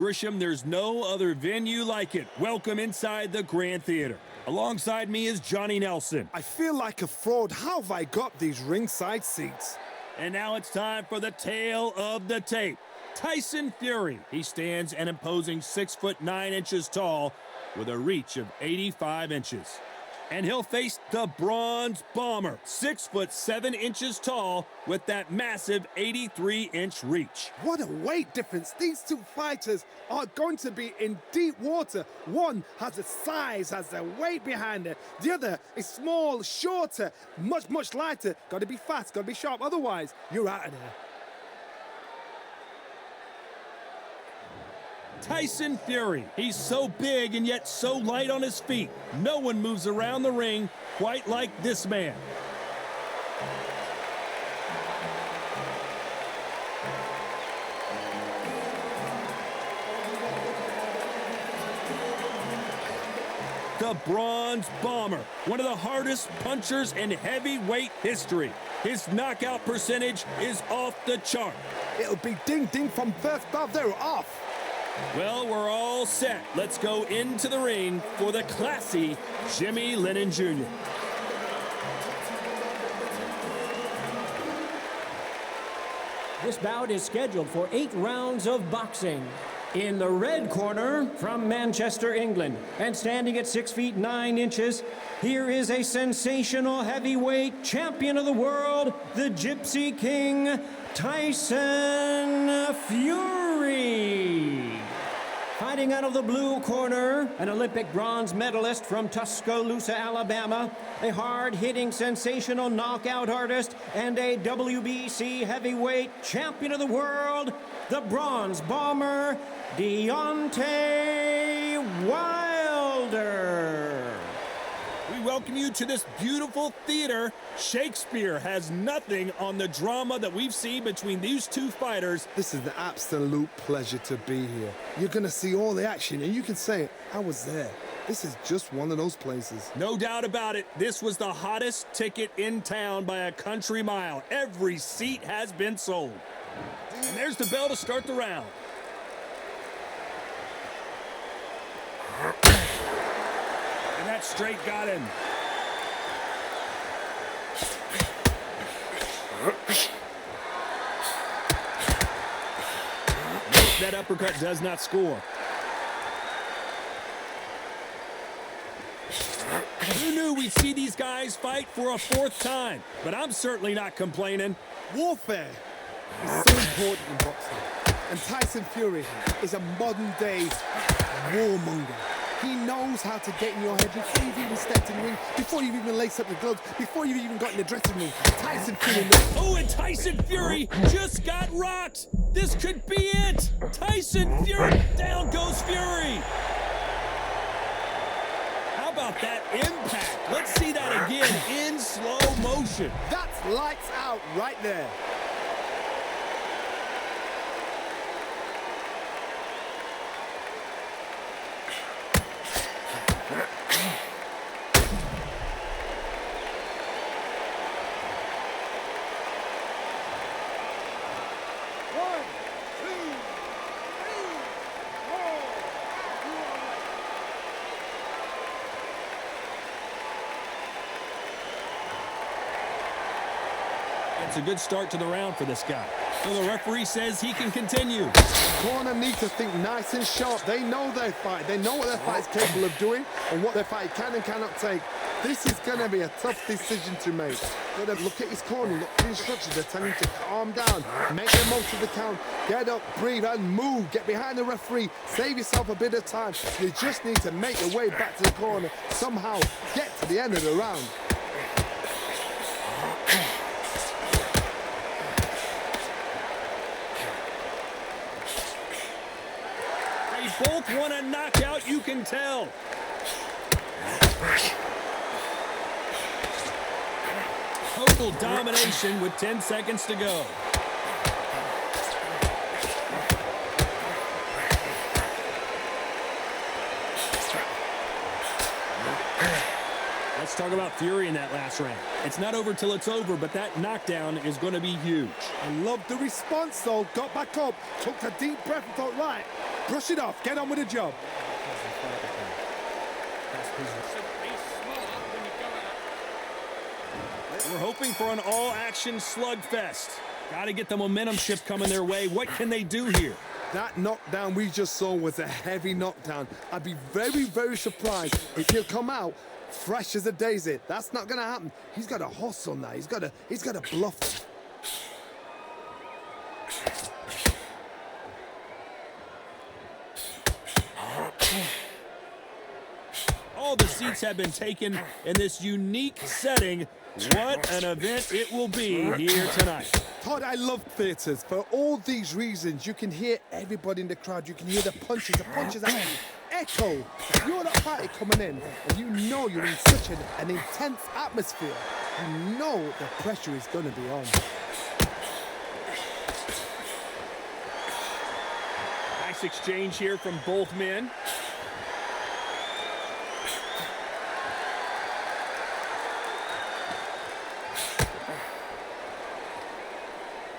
Grisham, there's no other venue like it. Welcome inside the Grand Theater. Alongside me is Johnny Nelson. I feel like a fraud. How have I got these ringside seats? And now it's time for the tale of the tape. Tyson Fury. He stands an imposing 6'9" tall with a reach of 85 inches. And he'll face the Bronze Bomber, 6'7" tall with that massive 83-inch reach. What a weight difference. These two fighters are going to be in deep water. One has the size, has the weight behind it. The other is small, shorter, much lighter. Got to be fast, got to be sharp. Otherwise, you're out of there. Tyson Fury. He's so big and yet so light on his feet. No one moves around the ring quite like this man. The Bronze Bomber, one of the hardest punchers in heavyweight history. His knockout percentage is off the chart. It'll be ding from first bell. They're off. Well, we're all set. Let's go into the ring for the classy Jimmy Lennon Jr. This bout is scheduled for 8 rounds of boxing. In the red corner, from Manchester, England, and standing at 6'9", here is a sensational heavyweight champion of the world, the Gypsy King, Tyson Fury. Fighting out of the blue corner, an Olympic bronze medalist from Tuscaloosa, Alabama, a hard-hitting, sensational knockout artist, and a WBC heavyweight champion of the world, the Bronze Bomber, Deontay Wilder. We welcome you to this beautiful theater. Shakespeare has nothing on the drama that we've seen between these two fighters. This is an absolute pleasure to be here. You're going to see all the action, and you can say, I was there. This is just one of those places. No doubt about it. This was the hottest ticket in town by a country mile. Every seat has been sold. And there's the bell to start the round. And that straight got him. That uppercut does not score. Who knew we'd see these guys fight for a 4th time? But I'm certainly not complaining. Warfare is so important in boxing. And Tyson Fury is a modern-day warmonger. He knows how to get in your head before you've even stepped in the ring, before you've even laced up the gloves, before you've even got in the dressing room. Tyson Fury knows. Oh, and Tyson Fury just got rocked. This could be it. Tyson Fury. Down goes Fury. How about that impact? Let's see that again in slow motion. That's lights out right there. It's a good start to the round for this guy. So the referee says he can continue. Corner need to think nice and sharp. They know their fight. They know what their fight is capable of doing and what their fight can and cannot take. This is going to be a tough decision to make. Got to look at his corner, look at the instructions. They're telling him to calm down, make the most of the count, get up, breathe, and move. Get behind the referee, save yourself a bit of time. You just need to make your way back to the corner, somehow get to the end of the round. They both want a knockout, you can tell. Total domination with 10 seconds to go. Let's talk about Fury in that last round. It's not over till it's over, but that knockdown is going to be huge. I love the response, though. Got back up, took a deep breath and thought, right, Brush it off. Get on with the job. We're hoping for an all-action slugfest. Got to get the momentum shift coming their way. What can they do here? That knockdown we just saw was a heavy knockdown. I'd be very, very surprised if he'll come out fresh as a daisy. That's not going to happen. He's got to hustle now. He's got to bluff. All the seats have been taken in this unique setting. What an event it will be here tonight. Todd, I love theatres for all these reasons. You can hear everybody in the crowd. You can hear the punches actually echo. You're the party coming in, and you know you're in such an intense atmosphere. You know the pressure is going to be on. Nice exchange here from both men.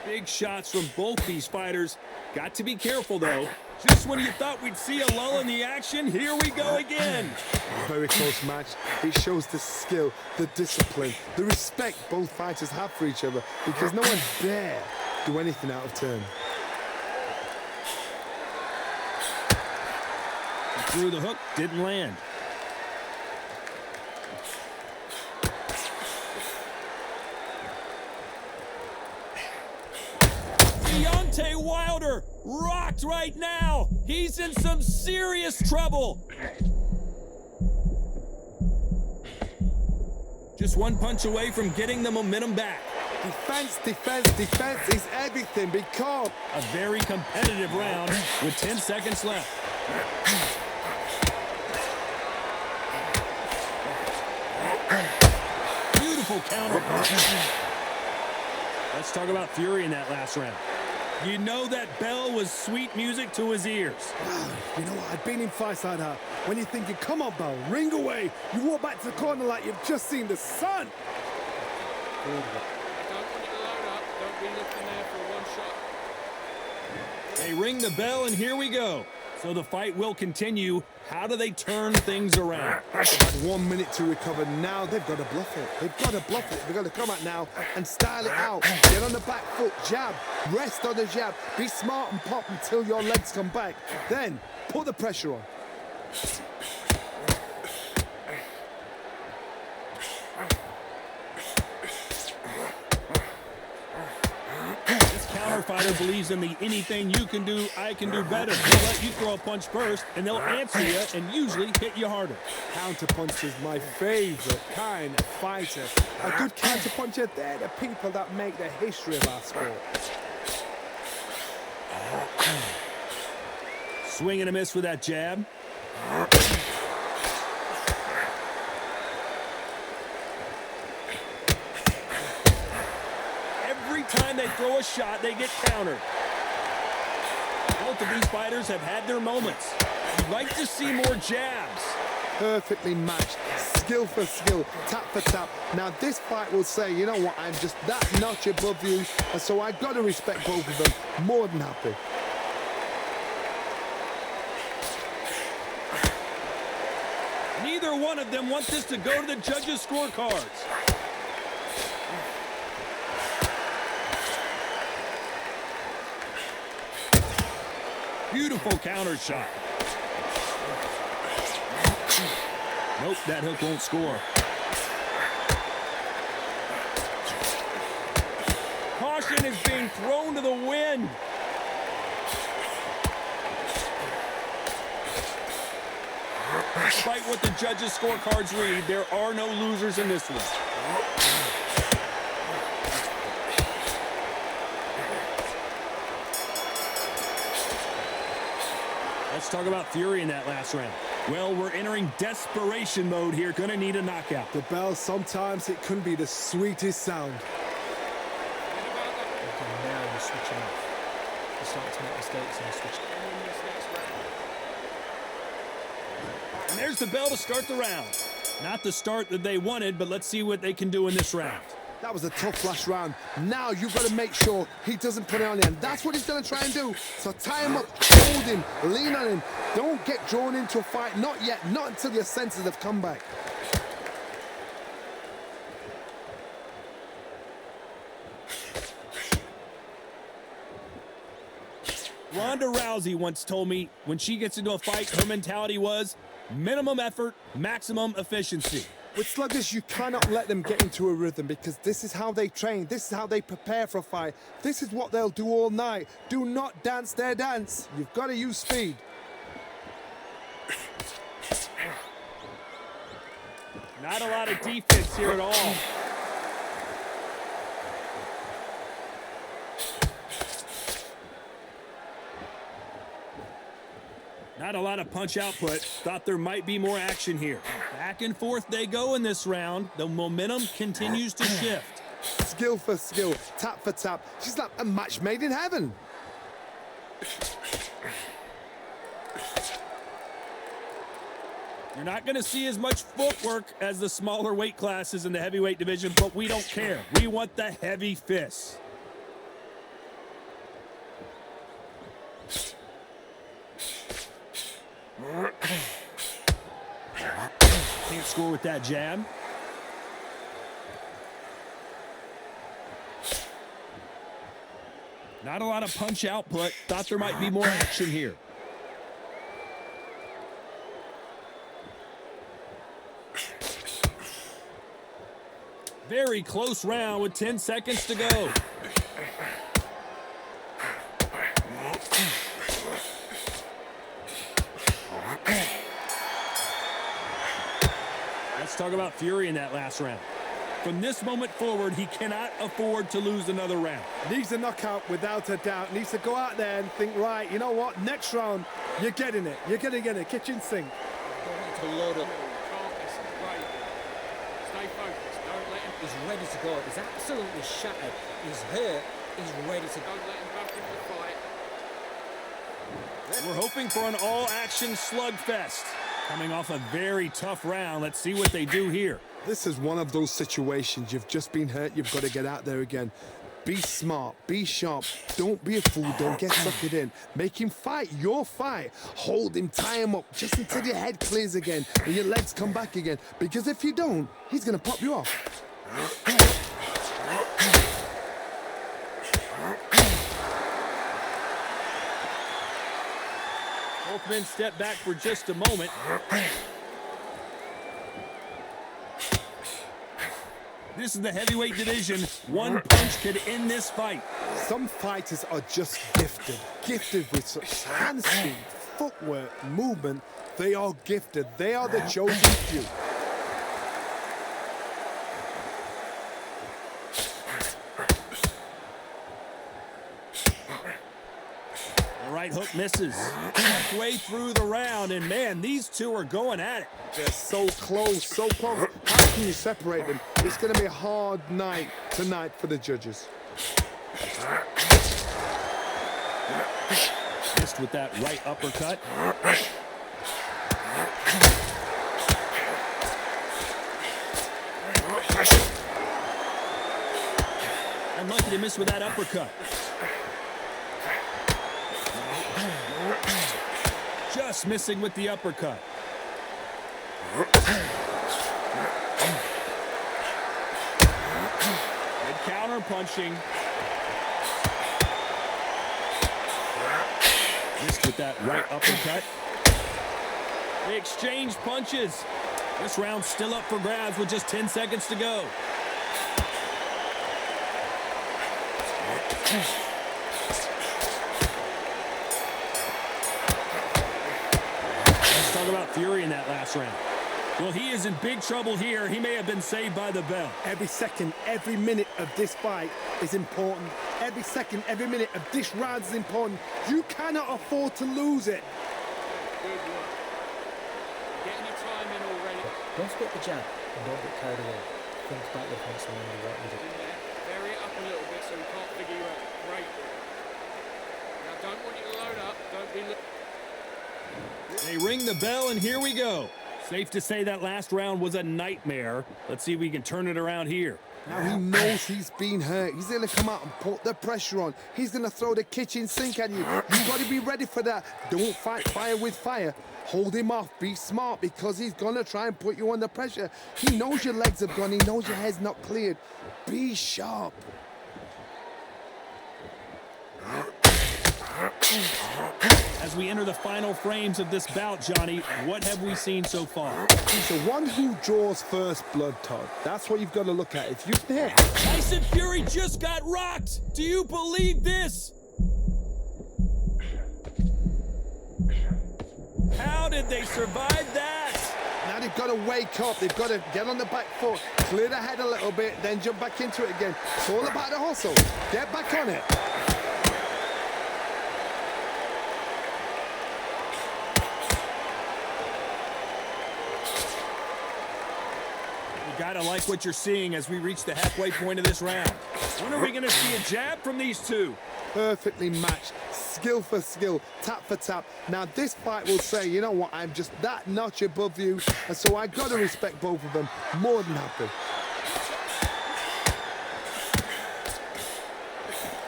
Big shots from both these fighters. Got to be careful, though. Just when you thought we'd see a lull in the action, here we go again. Very close match. It shows the skill, the discipline, the respect both fighters have for each other, because no one dare do anything out of turn. He threw the hook, didn't land. Deontay Wilder rocked right now. He's in some serious trouble. Just one punch away from getting the momentum back. Defense, defense, defense is everything, because A very competitive round with 10 seconds left. Beautiful counter. Let's talk about Fury in that last round. You know that bell was sweet music to his ears. you know what? I've been in fights like that. When you're thinking, come on, Bell, ring away. You walk back to the corner like you've just seen the sun. Don't want you to load up. Don't be looking there for one shot. They ring the bell, and here we go. So the fight will continue. How do they turn things around? They've had 1 minute to recover. Now they've got to bluff it. They've got to bluff it. They've got to come out now and style it out. Get on the back foot, jab, rest on the jab. Be smart and pop until your legs come back. Then put the pressure on. Fighter believes in the anything you can do, I can do better. They'll let you throw a punch first, and they'll answer you and usually hit you harder. Counterpunch is my favorite kind of fighter. A good counterpuncher, they're the people that make the history of our sport. Swing and a miss with that jab. Every time they throw a shot, they get countered. Both of these fighters have had their moments. You'd like to see more jabs. Perfectly matched, skill for skill, tap for tap. Now this fight will say, you know what, I'm just that notch above you, and so I've got to respect both of them. More than happy. Neither one of them want this to go to the judges' scorecards. Beautiful counter shot. Nope, that hook won't score. Caution is being thrown to the wind. Despite what the judges' scorecards read, there are no losers in this one. Let's talk about Fury in that last round. Well, we're entering desperation mode here. Gonna need a knockout. The bell, sometimes it can be the sweetest sound. Now you're switching off. You're starting to make mistakes and you're switching. And there's the bell to start the round. Not the start that they wanted, but let's see what they can do in this round. That was a tough last round. Now you've got to make sure he doesn't put it on you. And that's what he's going to try and do. So tie him up, hold him, lean on him. Don't get drawn into a fight. Not yet. Not until your senses have come back. Ronda Rousey once told me when she gets into a fight, her mentality was minimum effort, maximum efficiency. With sluggers, you cannot let them get into a rhythm because this is how they train. This is how they prepare for a fight. This is what they'll do all night. Do not dance their dance. You've got to use speed. Not a lot of defense here at all. Not a lot of punch output. Thought there might be more action here. Back and forth they go in this round. The momentum continues to shift. Skill for skill, tap for tap. She's like a match made in heaven. You're not going to see as much footwork as the smaller weight classes in the heavyweight division, but we don't care. We want the heavy fists. Can't score with that jab. Not a lot of punch output. Thought there might be more action here. Very close round with 10 seconds to go. Let's talk about Fury in that last round. From this moment forward, he cannot afford to lose another round. Needs a knockout without a doubt. Needs to go out there and think, right, you know what? Next round, you're getting it. You're going to get it. Kitchen sink. To load up. Stay focused. Don't let him. He's ready to go. He's absolutely shattered. He's hurt. He's ready to go. Don't let him back into the fight. We're hoping for an all-action slugfest. Coming off a very tough round. Let's see what they do here. This is one of those situations. You've just been hurt. You've got to get out there again. Be smart. Be sharp. Don't be a fool. Don't get suckered in. Make him fight your fight. Hold him. Tie him up just until your head clears again and your legs come back again. Because if you don't, he's going to pop you off. Both men step back for just a moment. This is the heavyweight division. One punch could end this fight. Some fighters are just gifted. Gifted with such hand speed, footwork, movement. They are gifted. They are the chosen few. Right hook misses. Halfway through the round, and man, these two are going at it. They're so close, so close. How can you separate them? It's going to be a hard night tonight for the judges. Missed with that right uppercut. Unlucky to miss with that uppercut. Just missing with the uppercut. Good counter punching. Missed with that right uppercut. They exchange punches. This round's still up for grabs with just 10 seconds to go. Let's talk about Fury in that last round. Well, he is in big trouble here. He may have been saved by the bell. Every second, every minute of this fight is important. Every second, every minute of this round is important. You cannot afford to lose it. Good work. Getting your time in already. Don't split the jab and don't get carried away. Think about the defense and what you do. In there. Vary it up a little bit so we can't figure you out. Great. Now, don't want you to load up. Don't be... They ring the bell, and here we go. Safe to say that last round was a nightmare. Let's see if we can turn it around here. Now he knows he's been hurt. He's going to come out and put the pressure on. He's going to throw the kitchen sink at you. You've got to be ready for that. Don't fight fire with fire. Hold him off. Be smart because he's going to try and put you under pressure. He knows your legs have gone. He knows your head's not cleared. Be sharp. As we enter the final frames of this bout, Johnny, what have we seen so far? He's the one who draws first blood, Todd. That's what you've got to look at. If you can hit. Tyson Fury just got rocked. Do you believe this? How did they survive that? Now they've got to wake up. They've got to get on the back foot, clear the head a little bit, then jump back into it again. It's all about the hustle. Get back on it. You gotta like what you're seeing as we reach the halfway point of this round. When are we gonna see a jab from these two? Perfectly matched, skill for skill, tap for tap. Now this fight will say, you know what, I'm just that notch above you, and so I got to respect both of them. More than happy.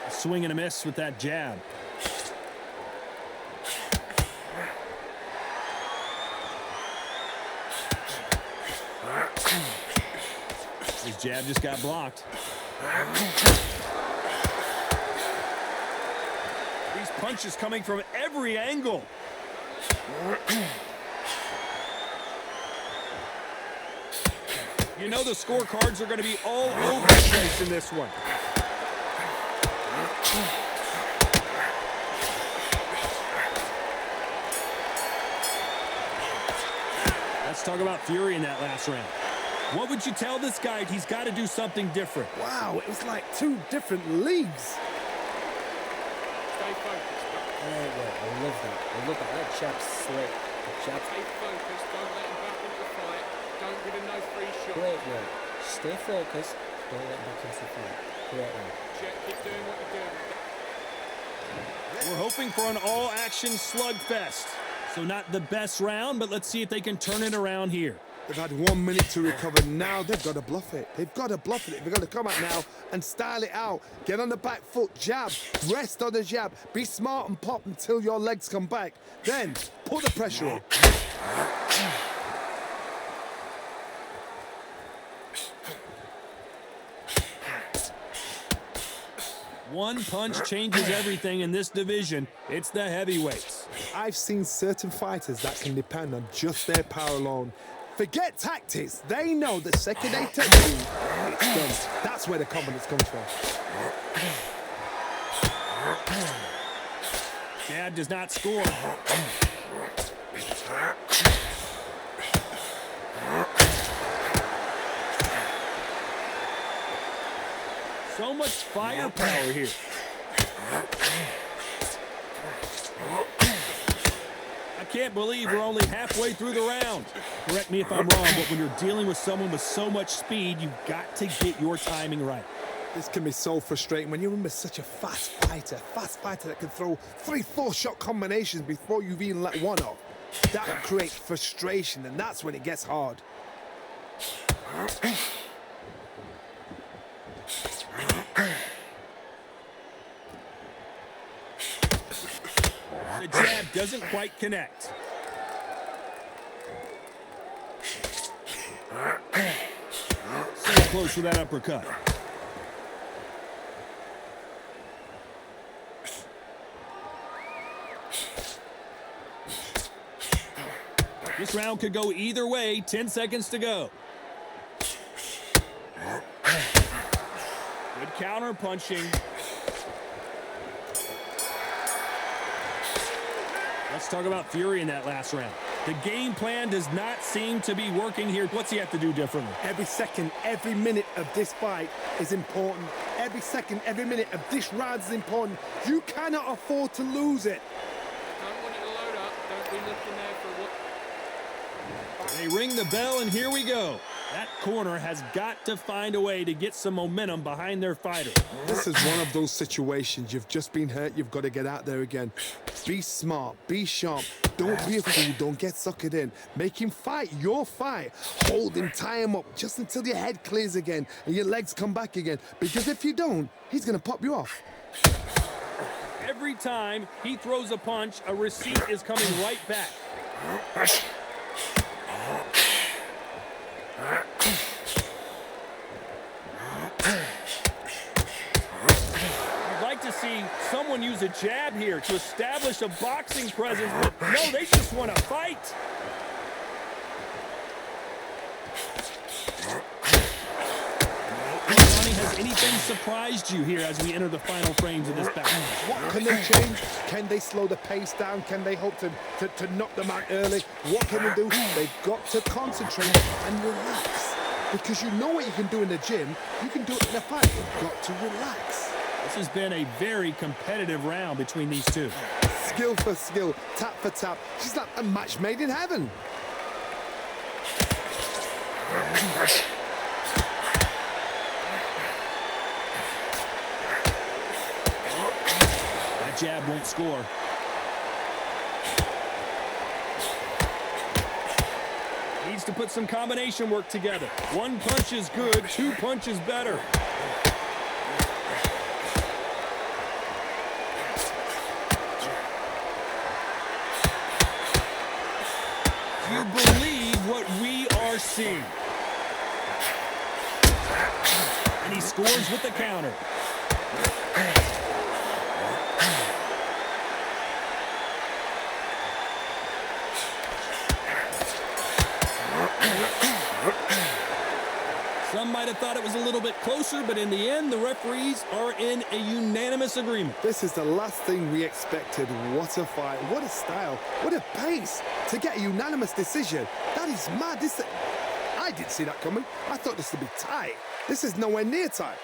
A swing and a miss with that jab. His jab just got blocked. These punches coming from every angle. You know the scorecards are going to be all over the place in this one. Let's talk about Fury in that last round. What would you tell this guy? He's got to do something different. Wow, it was like two different leagues. Stay focused. I love that. I love that. That jab slick. The jab. Stay focused. Don't let him back into the fight. Don't give him no free shot. Great work. Stay focused. Don't let him back into the fight. Great work. Jet, keep doing what you're doing. We're hoping for an all-action slugfest. So not the best round, but let's see if they can turn it around here. They've had 1 minute to recover. Now they've got to bluff it. They've got to bluff it. They've got to come out now and style it out. Get on the back foot, jab, rest on the jab. Be smart and pop until your legs come back. Then put the pressure on. One punch changes everything in this division. It's the heavyweights. I've seen certain fighters that can depend on just their power alone. Forget tactics. They know the second they touch you, it's done. That's where the confidence comes from. Jab does not score. So much firepower here. I can't believe we're only halfway through the round. Correct me if I'm wrong, but when you're dealing with someone with so much speed, you've got to get your timing right. This can be so frustrating when you're in with such a fast fighter that can throw 3-4 shot combinations before you've even let one off. That creates frustration, and that's when it gets hard. The jab doesn't quite connect. So close with that uppercut. This round could go either way. 10 seconds to go. Good counter punching. Let's talk about Fury in that last round. The game plan does not seem to be working here. What's he have to do differently? Every second, every minute of this fight is important. Every second, every minute of this round is important. You cannot afford to lose it. Don't want it to load up. Don't be looking there for what. They ring the bell, and here we go. That corner has got to find a way to get some momentum behind their fighter. This is one of those situations. You've just been hurt. You've got to get out there again. Be smart. Be sharp. Don't be a fool. Don't get suckered in. Make him fight your fight. Hold him. Tie him up just until your head clears again and your legs come back again. Because if you don't, he's going to pop you off. Every time he throws a punch, a receipt is coming right back. I'd like to see someone use a jab here to establish a boxing presence, but no, they just want to fight. Has anything surprised you here as we enter the final frames of this battle? What can they change? Can they slow the pace down? Can they hope to knock them out early? What can they do? They've got to concentrate and relax. Because you know what you can do in the gym, you can do it in a fight. You've got to relax. This has been a very competitive round between these two. Skill for skill, tap for tap. She's like a match made in heaven. Jab won't score. Needs to put some combination work together. One punch is good, two punches better. Do you believe what we are seeing? And he scores with the counter. Some might have thought it was a little bit closer, but in the end, the referees are in a unanimous agreement. This is the last thing we expected. What a fight, what a style, what a pace to get a unanimous decision. That is mad. I didn't see that coming. I thought this would be tight. This is nowhere near tight.